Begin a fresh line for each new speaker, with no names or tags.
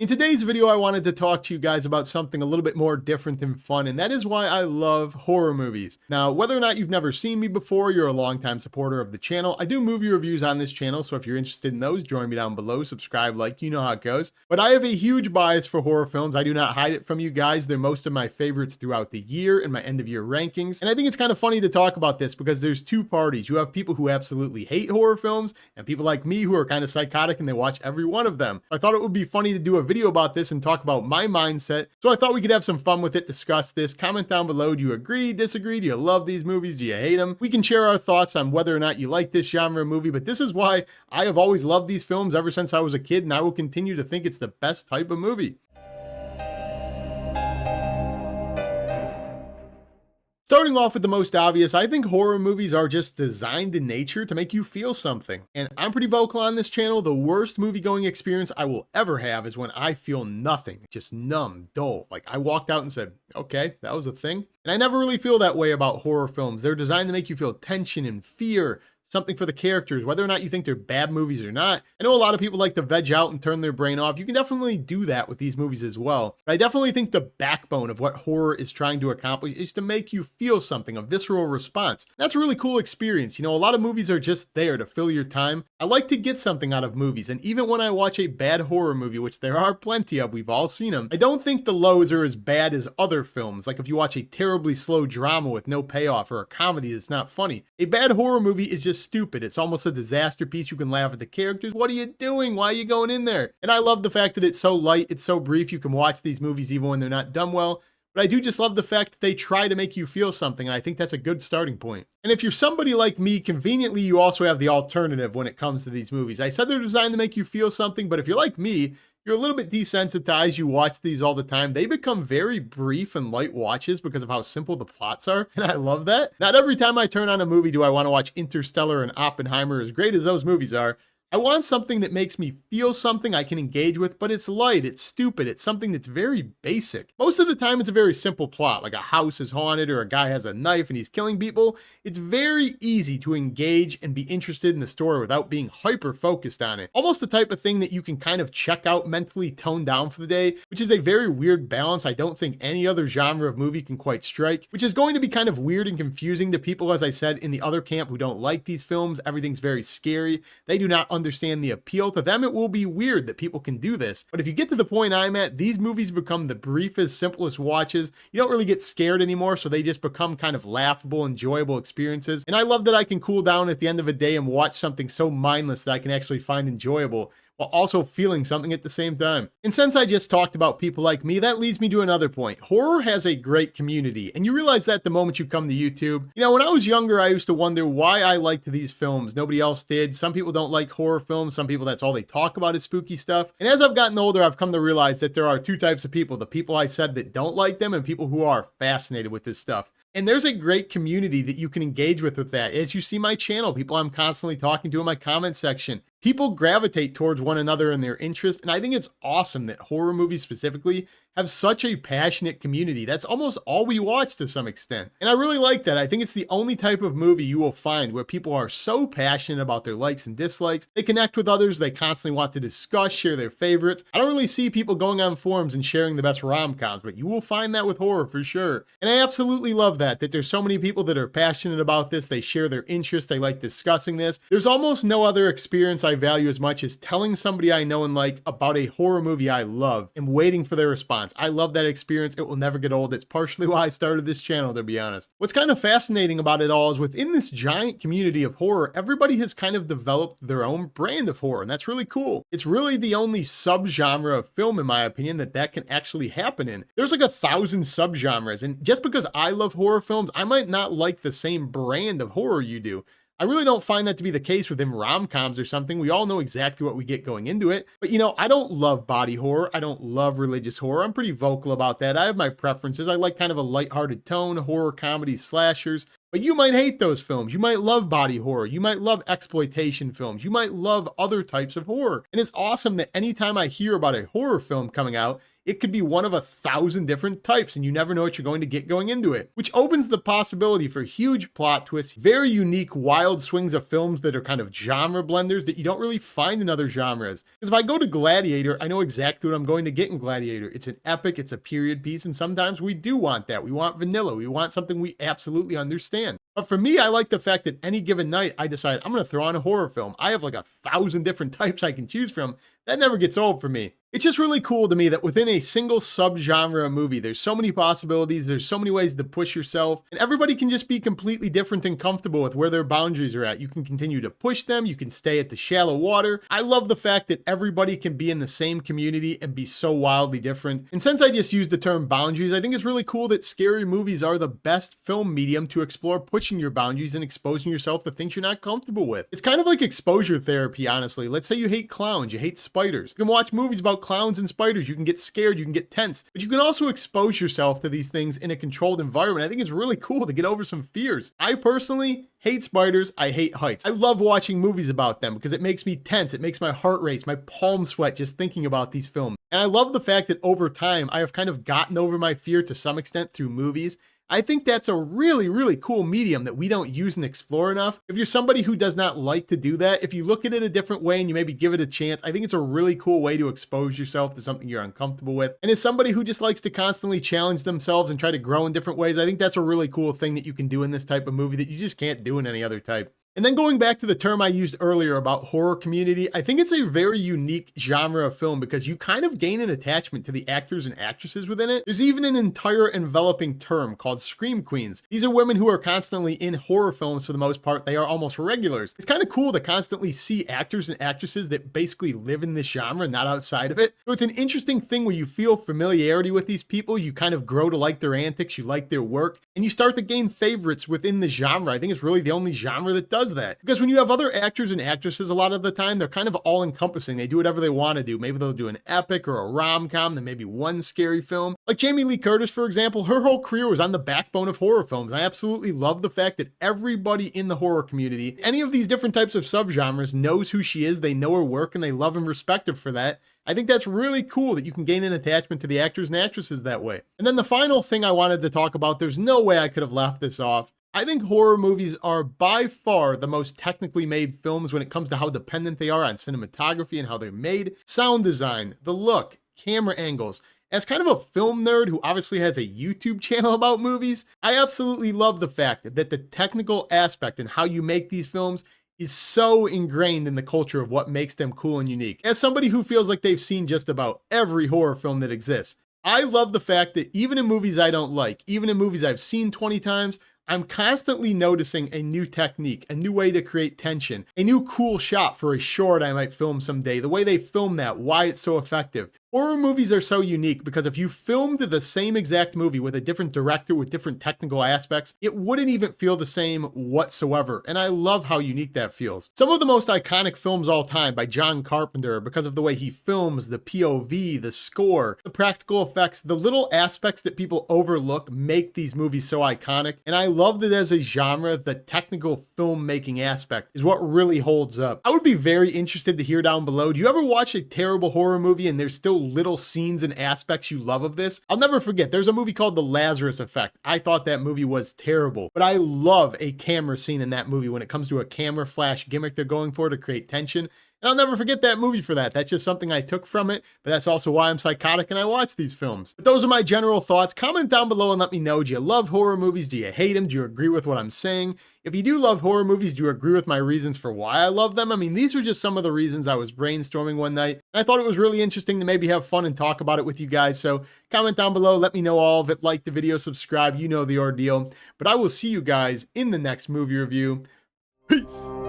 In today's video, I wanted to talk to you guys about something a little bit more different and fun, and that is why I love horror movies. Now, whether or not you've never seen me before, you're a longtime supporter of the channel. I do movie reviews on this channel, so if you're interested in those, join me down below, subscribe, like, you know how it goes. But I have a huge bias for horror films. I do not hide it from you guys. They're most of my favorites throughout the year in my end of year rankings. And I think it's kind of funny to talk about this because there's two parties. You have people who absolutely hate horror films and people like me who are kind of psychotic and they watch every one of them. I thought it would be funny to do a video about this and talk about my mindset. So I thought we could have some fun with it, discuss this. Comment down below. Do you agree, disagree? Do you love these movies? Do you hate them? We can share our thoughts on whether or not you like this genre of movie, but this is why I have always loved these films ever since I was a kid, and I will continue to think it's the best type of movie. Starting off with the most obvious, I think horror movies are just designed in nature to make you feel something. And I'm pretty vocal on this channel. The worst movie-going experience I will ever have is when I feel nothing, just numb, dull. Like I walked out and said, okay, that was a thing. And I never really feel that way about horror films. They're designed to make you feel tension and fear, something for the characters, whether or not you think they're bad movies or not. I know a lot of people like to veg out and turn their brain off. You can definitely do that with these movies as well. But I definitely think the backbone of what horror is trying to accomplish is to make you feel something, a visceral response. That's a really cool experience. You know, a lot of movies are just there to fill your time. I like to get something out of movies. And even when I watch a bad horror movie, which there are plenty of, we've all seen them, I don't think the lows are as bad as other films. Like if you watch a terribly slow drama with no payoff or a comedy that's not funny. A bad horror movie is just stupid. It's almost a disaster piece. You can laugh at the characters. What are you doing? Why are you going in there? And I love the fact that it's so light, it's so brief. You can watch these movies even when they're not done well. But I do just love the fact that they try to make you feel something, and I think that's a good starting point. And if you're somebody like me, conveniently, you also have the alternative when it comes to these movies. I said they're designed to make you feel something, but if you're like me, you're a little bit desensitized, you watch these all the time. They become very brief and light watches because of how simple the plots are, and I love that. Not every time I turn on a movie do I want to watch Interstellar and Oppenheimer, as great as those movies are. I want something that makes me feel something I can engage with, but it's light, it's stupid, it's something that's very basic. Most of the time it's a very simple plot, like a house is haunted or a guy has a knife and he's killing people. It's very easy to engage and be interested in the story without being hyper focused on it. Almost the type of thing that you can kind of check out mentally, tone down for the day, which is a very weird balance I don't think any other genre of movie can quite strike, which is going to be kind of weird and confusing to people, as I said, in the other camp who don't like these films. Everything's very scary. They do not understand the appeal. To them, it will be weird that people can do this. But if you get to the point I'm at, these movies become the briefest, simplest watches. You don't really get scared anymore, so they just become kind of laughable, enjoyable experiences. And I love that I can cool down at the end of a day and watch something so mindless that I can actually find enjoyable, while also feeling something at the same time. And since I just talked about people like me, that leads me to another point. Horror has a great community, and you realize that the moment you come to YouTube. You know, when I was younger, I used to wonder why I liked these films. Nobody else did. Some people don't like horror films. Some people, that's all they talk about is spooky stuff. And as I've gotten older, I've come to realize that there are two types of people. The people I said that don't like them and people who are fascinated with this stuff. And there's a great community that you can engage with that. As you see my channel, people I'm constantly talking to in my comment section, people gravitate towards one another in their interest. And I think it's awesome that horror movies specifically have such a passionate community. That's almost all we watch to some extent. And I really like that. I think it's the only type of movie you will find where people are so passionate about their likes and dislikes. They connect with others. They constantly want to discuss, share their favorites. I don't really see people going on forums and sharing the best rom-coms, but you will find that with horror for sure. And I absolutely love that there's so many people that are passionate about this. They share their interests. They like discussing this. There's almost no other experience I value as much as telling somebody I know and like about a horror movie I love and waiting for their response. I love that experience. It will never get old. It's partially why I started this channel, to be honest. What's kind of fascinating about it all is within this giant community of horror, everybody has kind of developed their own brand of horror, and that's really cool. It's really the only subgenre of film, in my opinion, that can actually happen in. There's like 1,000 subgenres, and just because I love horror films, I might not like the same brand of horror you do. I really don't find that to be the case within rom-coms or something. We all know exactly what we get going into it. But you know, I don't love body horror. I don't love religious horror. I'm pretty vocal about that. I have my preferences. I like kind of a lighthearted tone, horror, comedy, slashers. But you might hate those films. You might love body horror. You might love exploitation films. You might love other types of horror. And it's awesome that anytime I hear about a horror film coming out, It could be one of 1,000 different types, and you never know what you're going to get going into it, which opens the possibility for huge plot twists, very unique, wild swings of films that are kind of genre blenders that you don't really find in other genres. Because if I go to Gladiator, I know exactly what I'm going to get in Gladiator. It's an epic, it's a period piece, and sometimes we do want that. We want vanilla, we want something we absolutely understand. But for me, I like the fact that any given night, I decide I'm going to throw on a horror film. I have like 1,000 different types I can choose from. That never gets old for me. It's just really cool to me that within a single subgenre movie, there's so many possibilities, there's so many ways to push yourself, and everybody can just be completely different and comfortable with where their boundaries are at. You can continue to push them, you can stay at the shallow water. I love the fact that everybody can be in the same community and be so wildly different. And since I just used the term boundaries, I think it's really cool that scary movies are the best film medium to explore pushing your boundaries and exposing yourself to things you're not comfortable with. It's kind of like exposure therapy, honestly. Let's say you hate clowns, you hate spiders. You can watch movies about clowns and spiders. You can get scared, you can get tense, but you can also expose yourself to these things in a controlled environment. I think it's really cool to get over some fears. I personally hate spiders, I hate heights. I love watching movies about them because it makes me tense, it makes my heart race, my palms sweat just thinking about these films. And I love the fact that over time, I have kind of gotten over my fear to some extent through movies. I think that's a really, really cool medium that we don't use and explore enough. If you're somebody who does not like to do that, if you look at it a different way and you maybe give it a chance, I think it's a really cool way to expose yourself to something you're uncomfortable with. And as somebody who just likes to constantly challenge themselves and try to grow in different ways, I think that's a really cool thing that you can do in this type of movie that you just can't do in any other type. And then going back to the term I used earlier about horror community, I think it's a very unique genre of film because you kind of gain an attachment to the actors and actresses within it. There's even an entire enveloping term called scream queens. These are women who are constantly in horror films for the most part. They are almost regulars. It's kind of cool to constantly see actors and actresses that basically live in this genre, not outside of it. So it's an interesting thing where you feel familiarity with these people. You kind of grow to like their antics, you like their work, and you start to gain favorites within the genre. I think it's really the only genre that does that. Because when you have other actors and actresses, a lot of the time, they're kind of all encompassing. They do whatever they want to do. Maybe they'll do an epic or a rom-com, then maybe one scary film. Like Jamie Lee Curtis, for example, her whole career was on the backbone of horror films. I absolutely love the fact that everybody in the horror community, any of these different types of subgenres, knows who she is, they know her work, and they love and respect her for that. I think that's really cool that you can gain an attachment to the actors and actresses that way. And then the final thing I wanted to talk about, there's no way I could have left this off. I think horror movies are by far the most technically made films when it comes to how dependent they are on cinematography and how they're made, sound design, the look, camera angles. As kind of a film nerd who obviously has a YouTube channel about movies, I absolutely love the fact that the technical aspect and how you make these films is so ingrained in the culture of what makes them cool and unique. As somebody who feels like they've seen just about every horror film that exists, I love the fact that even in movies I don't like, even in movies I've seen 20 times, I'm constantly noticing a new technique, a new way to create tension, a new cool shot for a short I might film someday, the way they film that, why it's so effective. Horror movies are so unique because if you filmed the same exact movie with a different director with different technical aspects, it wouldn't even feel the same whatsoever. And I love how unique that feels. Some of the most iconic films all time by John Carpenter, because of the way he films, the POV, the score, the practical effects, the little aspects that people overlook make these movies so iconic. And I love that as a genre, the technical filmmaking aspect is what really holds up. I would be very interested to hear down below, do you ever watch a terrible horror movie and there's still little scenes and aspects you love of this? I'll never forget, there's a movie called The Lazarus Effect. I thought that movie was terrible, but I love a camera scene in that movie when it comes to a camera flash gimmick they're going for to create tension. And I'll never forget that movie for that. That's just something I took from it, but that's also why I'm psychotic and I watch these films. But those are my general thoughts. Comment down below and let me know, do you love horror movies? Do you hate them? Do you agree with what I'm saying? If you do love horror movies, do you agree with my reasons for why I love them? I mean, these are just some of the reasons I was brainstorming one night. I thought it was really interesting to maybe have fun and talk about it with you guys. So comment down below, let me know all of it, like the video, subscribe, you know the ordeal. But I will see you guys in the next movie review. Peace.